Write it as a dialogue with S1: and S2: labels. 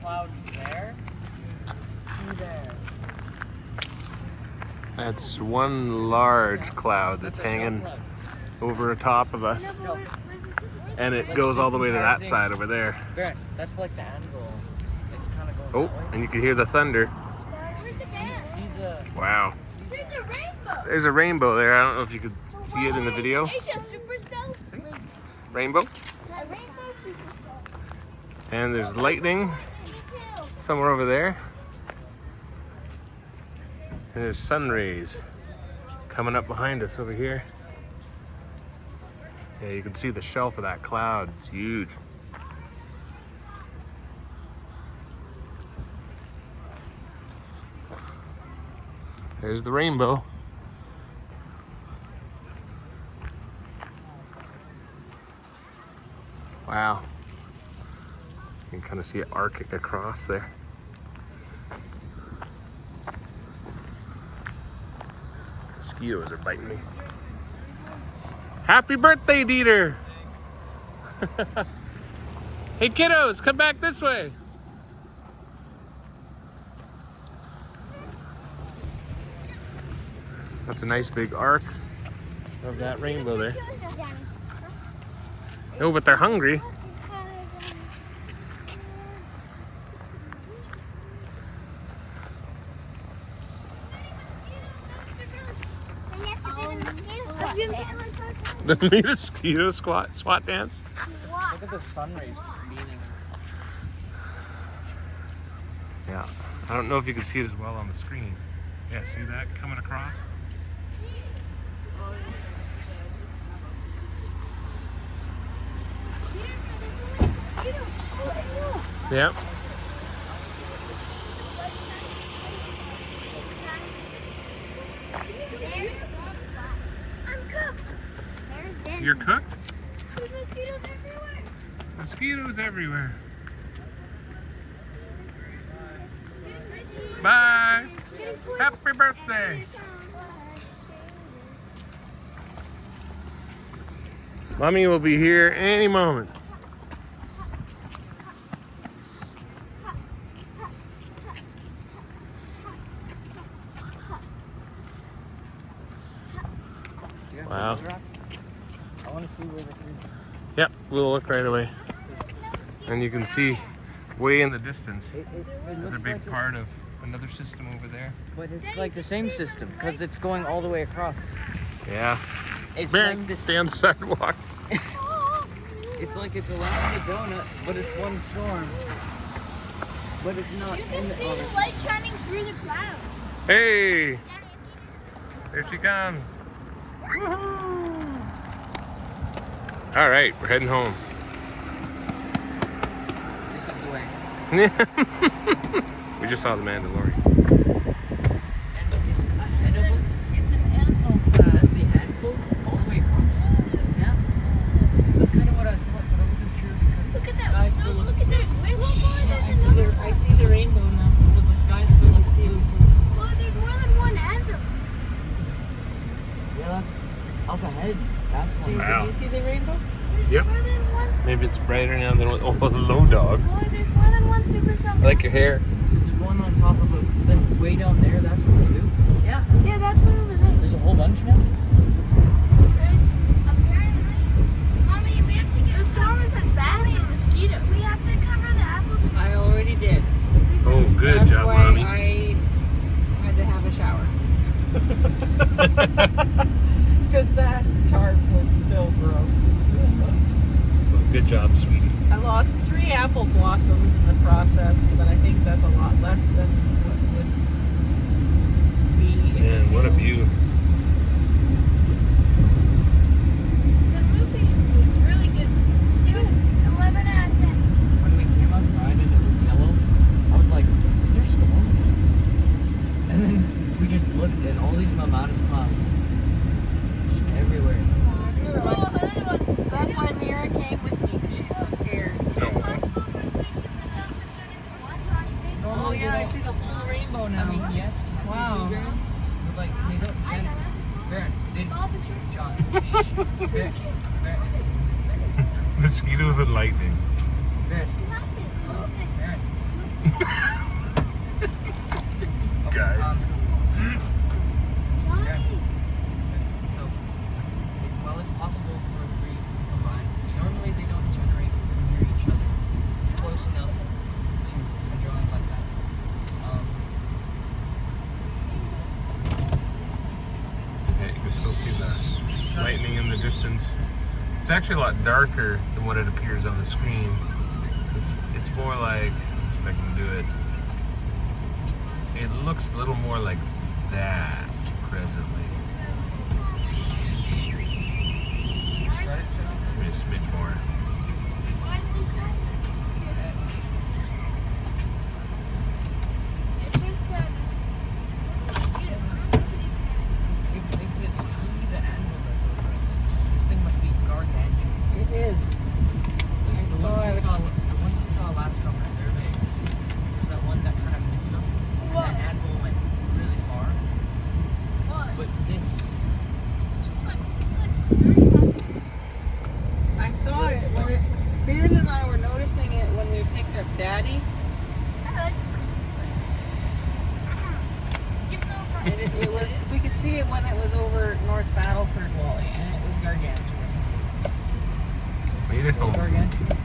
S1: cloud there to there.
S2: That's one large cloud that's hanging over top of us. And it goes all the way to that side over there.
S1: Barrett, that's like the angle. It's kind of going
S2: Oh,
S1: that way.
S2: and you can hear the thunder.
S1: See the...
S2: Wow.
S3: There's a rainbow.
S2: There's a rainbow there. I don't know if you could see it in the video.
S3: Supercell.
S2: Rainbow.
S3: A rainbow supercell.
S2: And there's lightning somewhere over there. And there's sun rays coming up behind us over here. Yeah, you can see the shelf of that cloud. It's huge. There's the rainbow. Wow. You can kind of see it arcing across there. Mosquitoes are biting me. Happy birthday, Dieter! Hey kiddos, come back this way. That's a nice big arc of that rainbow there. Oh, but they're hungry. The mosquito SWAT dance.
S1: Look at the sun rays just beaming.
S2: Yeah, I don't know if you can see it as well on the screen. Yeah, see that coming across? Yeah.
S3: I'm cooked. There's
S2: You're cooked?
S3: There's mosquitoes everywhere.
S2: Mosquitoes everywhere. Bye. Happy birthday. Mommy will be here any moment. Wow.
S1: I want to see where the food.
S2: Yep, we'll look right away. And you can see way in the distance another big part of another system over there.
S1: But it's like the same system because it's going all the way across.
S2: Yeah.
S1: It's
S2: Barrett,
S1: like this.
S2: stay on the sidewalk.
S1: It's like it's around the donut, but it's one storm. But it's not
S3: You
S1: in
S3: can
S1: the
S3: see
S1: other.
S3: the light shining through the clouds.
S2: Hey, there she comes. Woohoo! All right, we're heading home.
S1: This is the way.
S2: We just saw the Mandalorian.
S1: And it's ahead of us. It's an anvil. That's the anvil all the way across. Yeah. That's kind of what I thought, but I wasn't sure because
S3: Look at
S1: the
S3: that.
S1: sky still
S3: Look
S1: looks
S3: at there's wisps.
S1: I see the rainbow now, but the sky still looks blue.
S3: Well, there's more than one anvil.
S1: Yeah, that's up ahead. That's one.
S2: Wow.
S4: Did you see the rainbow?
S2: Yep.
S3: More than one.
S2: Maybe it's brighter now than what. Oh, hello, dog.
S3: Well, there's more than one supercell.
S2: I like your hair.
S1: There's one on top of us, but then way down there, that's one too.
S4: Yeah.
S3: Yeah, that's one over there.
S1: There's a whole bunch now.
S3: Guys, apparently, Mommy, we have to get. The storm is as bad as the mosquitoes. We have to cover the apple tree.
S4: I already did.
S2: Oh, good
S4: That's
S2: job,
S4: why
S2: mommy.
S4: I had to have a shower. Because that tarp was still gross.
S2: Good job, sweetie.
S4: I lost 3 apple blossoms in the process, but I think that's a lot less than what would be. if
S2: Man,
S4: it
S2: what a
S4: was-
S2: view.
S3: The movie was really good. It was 11 out of 10.
S1: When we came outside and it was yellow, I was like, is there a storm? And then we just looked and all these mammatus clouds. Just everywhere.
S4: Another one. That's why Mira came with me, because she's so scared.
S3: Possible for 3 supercells to turn into one?
S4: Oh yeah, I see the whole rainbow now.
S1: I mean, yes.
S4: Wow.
S1: But like, they don't
S3: I
S1: Jen,
S3: know, that's
S1: Baron, they
S3: Bob is your
S1: John. Shh. Baron,
S2: Mosquitoes and lightning.
S1: Baron,
S3: nothing.
S1: Baron,
S2: Guys.
S3: Johnny.
S1: So, while it's possible for a breed to combine, normally they don't generate near each other close enough to a drawing like that.
S2: Yeah, you can still see the lightning in the distance. It's actually a lot darker than what it appears on the screen. It's more like, let's see if I can do it. It looks a little more like that presently. Maybe a smidge more.
S3: It's just
S1: If it's truly the animal that's over us, this thing must be gargantuan.
S4: It is.
S1: The ones we saw last summer, they're big. There's that one that kind of missed us, and
S3: What?
S1: that animal went really far.
S3: what?
S1: But this,
S3: It's like 35
S4: I saw it. Beard and I were noticing it when we picked up Daddy.
S3: I like the birthday Even though it's not
S4: And it was, we could see it when it was over North Battleford Wally, and it was gargantuan.
S2: Made it home.
S1: gargantuan.